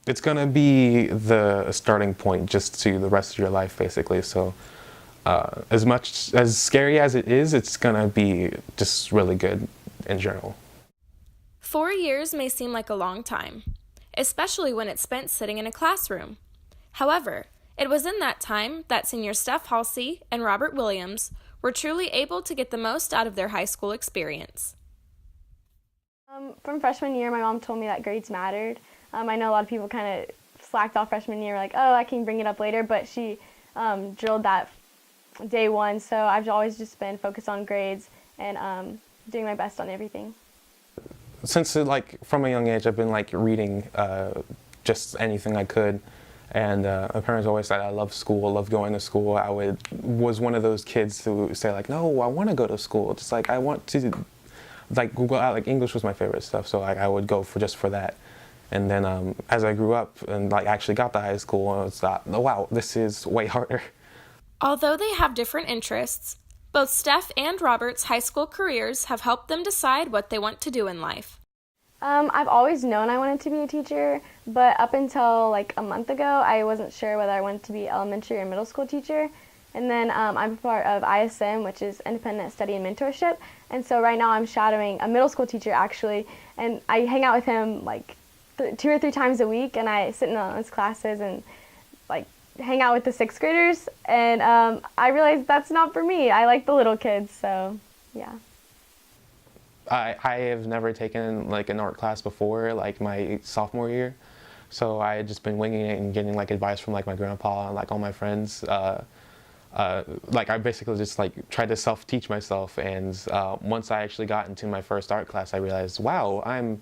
it's going to be the starting point just to the rest of your life, basically. So as much as scary as it is, it's going to be just really good in general. 4 years may seem like a long time, especially when it's spent sitting in a classroom. However, it was in that time that senior Steph Halsey and Robert Williams were truly able to get the most out of their high school experience. From freshman year, my mom told me that grades mattered. I know a lot of people kind of slacked off freshman year, like, oh, I can bring it up later, but she drilled that day one, so I've always just been focused on grades and doing my best on everything. Since from a young age, I've been reading just anything I could, and my parents always said I love school, love going to school. Was one of those kids who say no, I want to go to school, just I want to go out. English was my favorite stuff, so I would go just for that. And then as I grew up and actually got to high school, I was thought, oh, wow, this is way harder. Although they have different interests, both Steph and Robert's high school careers have helped them decide what they want to do in life. I've always known I wanted to be a teacher, but up until a month ago, I wasn't sure whether I wanted to be elementary or middle school teacher. And then I'm a part of ISM, which is Independent Study and Mentorship. And so right now I'm shadowing a middle school teacher, actually, and I hang out with him 2 or 3 times a week, and I sit in on his classes and hang out with the 6th graders. And I realized that's not for me. I like the little kids, so yeah. I have never taken an art class before, my sophomore year. So I had just been winging it and getting advice from my grandpa and all my friends. I basically just tried to self-teach myself, and once I actually got into my first art class, I realized, wow, I'm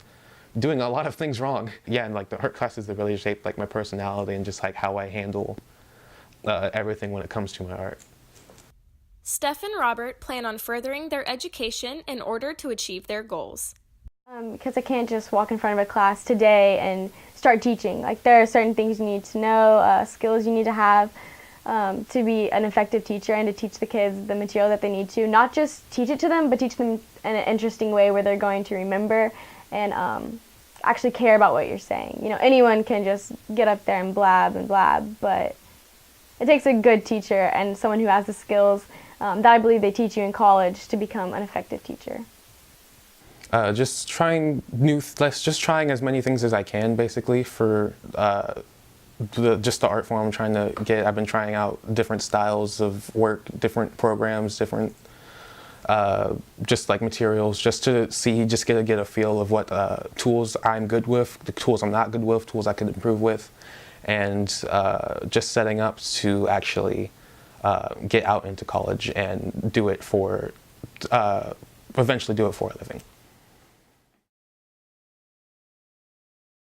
doing a lot of things wrong. Yeah, and the art classes that really shaped my personality and just how I handle everything when it comes to my art. Steph and Robert plan on furthering their education in order to achieve their goals. Because I can't just walk in front of a class today and start teaching. There are certain things you need to know, skills you need to have to be an effective teacher and to teach the kids the material that they need to. Not just teach it to them, but teach them in an interesting way where they're going to remember and actually care about what you're saying. Anyone can just get up there and blab, but it takes a good teacher and someone who has the skills that I believe they teach you in college to become an effective teacher. Just trying as many things as I can, basically, for just the art form I'm trying to get. I've been trying out different styles of work, different programs, different just materials, just to get a feel of what tools I'm good with, the tools I'm not good with, tools I could improve with, and just setting up to actually get out into college and do it eventually do it for a living.